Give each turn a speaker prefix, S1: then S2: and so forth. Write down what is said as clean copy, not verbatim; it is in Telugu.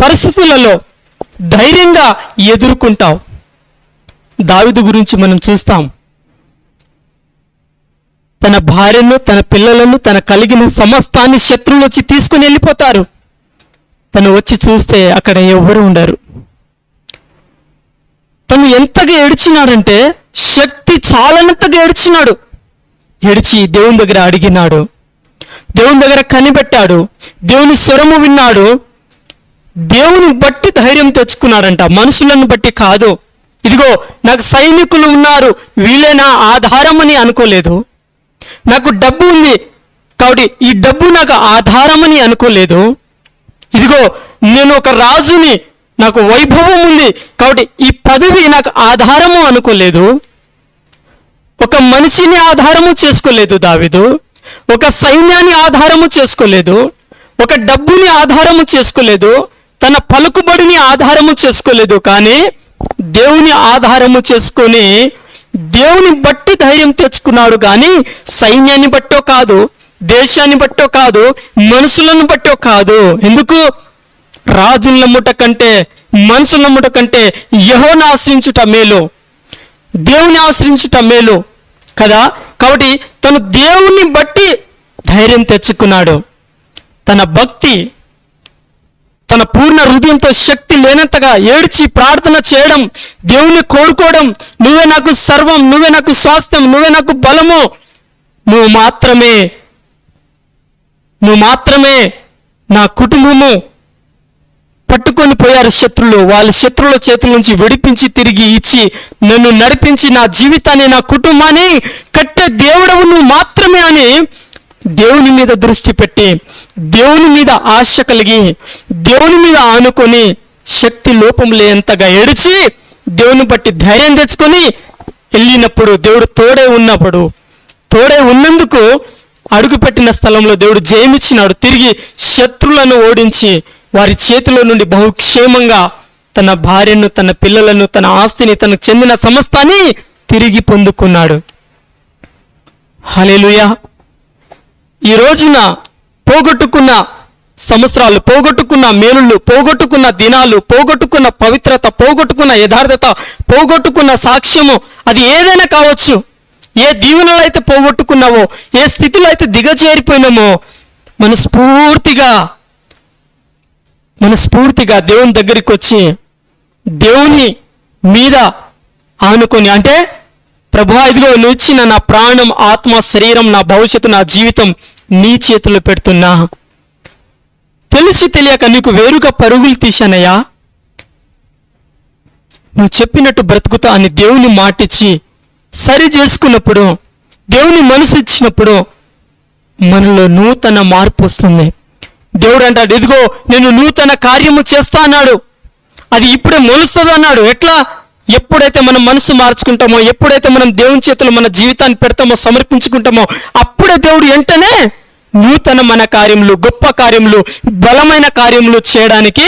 S1: పరిస్థితులలో ధైర్యంగా ఎదుర్కొంటావు. దావీదు గురించి మనం చూస్తాం. తన భార్యను, తన పిల్లలను, తన కలిగిన సమస్తాన్ని శత్రువులు వచ్చి తీసుకుని వెళ్ళిపోతారు. తను వచ్చి చూస్తే అక్కడ ఎవరు ఉండరు. తను ఎంతగా ఏడ్చినాడంటే శక్తి చాలనంతగా ఏడ్చినాడు. ఏడ్చి దేవుని దగ్గర అడిగినాడు, దేవుని దగ్గర కనిపెట్టాడు, దేవుని స్వరము విన్నాడు. దేవుని బట్టి ధైర్యం తెచ్చుకున్నాడంట, మనుషులను బట్టి కాదు. ఇదిగో నాకు సైనికులు ఉన్నారు, వీళ్ళే నా ఆధారమని అనుకోలేదు. నాకు డబ్బు ఉంది కాబట్టి ఈ డబ్బు నాకు ఆధారమని అనుకోలేదు. ఇదిగో నేను ఒక రాజుని, నాకు వైభవం ఉంది కాబట్టి ఈ పదవి నాకు ఆధారము అనుకోలేదు. ఒక మనిషిని ఆధారము చేసుకోలేదు దావీదు. ఒక సైన్యాన్ని ఆధారము చేసుకోలేదు. ఒక డబ్బుని ఆధారము చేసుకోలేదు. తన పలుకుబడిని ఆధారము చేసుకోలేదు. కానీ దేవుని ఆధారము చేసుకొని దేవుని బట్టి ధైర్యం తెచ్చుకున్నాడు. కానీ సైన్యాన్ని బట్టో కాదు, దేశాన్ని బట్టో కాదు, మనుషులను బట్టో కాదు. ఎందుకు? రాజుల ముఠ కంటే, మనుషుల ముఠ కంటే యెహోవాను ఆశ్రయించుట మేలు, దేవుని ఆశ్రయించుట మేలు కదా. కాబట్టి తను దేవుని బట్టి ధైర్యం తెచ్చుకున్నాడు. తన భక్తి, తన పూర్ణ హృదయంతో శక్తి లేనంతగా ఏడ్చి ప్రార్థన చేయడం, దేవుని కోరుకోవడం, నువ్వే నాకు సర్వం, నువ్వే నాకు స్వాస్థ్యం, నువ్వే నాకు బలము, నువ్వు మాత్రమే నా కుటుంబము. పట్టుకొని పోయారు శత్రులు. వాళ్ళ శత్రువుల చేతుల నుంచి విడిపించి తిరిగి ఇచ్చి నన్ను నడిపించి నా జీవితాన్ని, నా కుటుంబాన్ని కట్టే దేవుడవు నువ్వు మాత్రమే అని దేవుని మీద దృష్టి పెట్టి, దేవుని మీద ఆశ కలిగి, దేవుని మీద ఆనుకొని శక్తి లోపం లేనంతగా ఏడిచి దేవుని బట్టి ధైర్యం తెచ్చుకొని వెళ్ళినప్పుడు, దేవుడు తోడే ఉన్నందుకు అడుగుపెట్టిన స్థలంలో దేవుడు జయమిచ్చినాడు. తిరిగి శత్రులను ఓడించి వారి చేతిలో నుండి బహుక్షేమంగా తన భార్యను, తన పిల్లలను, తన ఆస్తిని, తనకు చెందిన సమస్తాన్ని తిరిగి పొందుకున్నాడు. హల్లెలూయా. ఈ రోజున పోగొట్టుకున్న సంవత్సరాలు, పోగొట్టుకున్న మేలులు, పోగొట్టుకున్న దినాలు, పోగొట్టుకున్న పవిత్రత, పోగొట్టుకున్న యథార్థత, పోగొట్టుకున్న సాక్ష్యము, అది ఏదైనా కావచ్చు. ఏ దీవెనలు అయితే పోగొట్టుకున్నావో, ఏ స్థితిలో అయితే దిగజేరిపోయినామో, మనస్ఫూర్తిగా దేవుని దగ్గరికి వచ్చి దేవుని మీద ఆనుకొని, అంటే ప్రభువా ఇదిగో నువ్వు ఇచ్చిన నా ప్రాణం, ఆత్మ, శరీరం, నా భవిష్యత్తు, నా జీవితం నీ చేతుల్లో పెడుతున్నా. తెలిసి తెలియక నీకు వేరుగా పరుగులు తీశానయ్యా, నువ్వు చెప్పినట్టు బ్రతుకుతా అని దేవుని మాటిచ్చి సరి చేసుకున్నప్పుడు, దేవుని మనసు ఇచ్చినప్పుడు మనలో నూతన మార్పు వస్తుంది. దేవుడు అంటాడు, ఇదిగో నేను నూతన కార్యము చేస్తా అన్నాడు. అది ఇప్పుడే మొలుస్తుంది అన్నాడు. ఎట్లా? ఎప్పుడైతే మనం మనసు మార్చుకుంటామో, ఎప్పుడైతే మనం దేవుని చేతులు మన జీవితాన్ని పెడతామో, సమర్పించుకుంటామో, అప్పుడే దేవుడు వెంటనే నూతన మన కార్యములు, గొప్ప కార్యములు, బలమైన కార్యములు చేయడానికి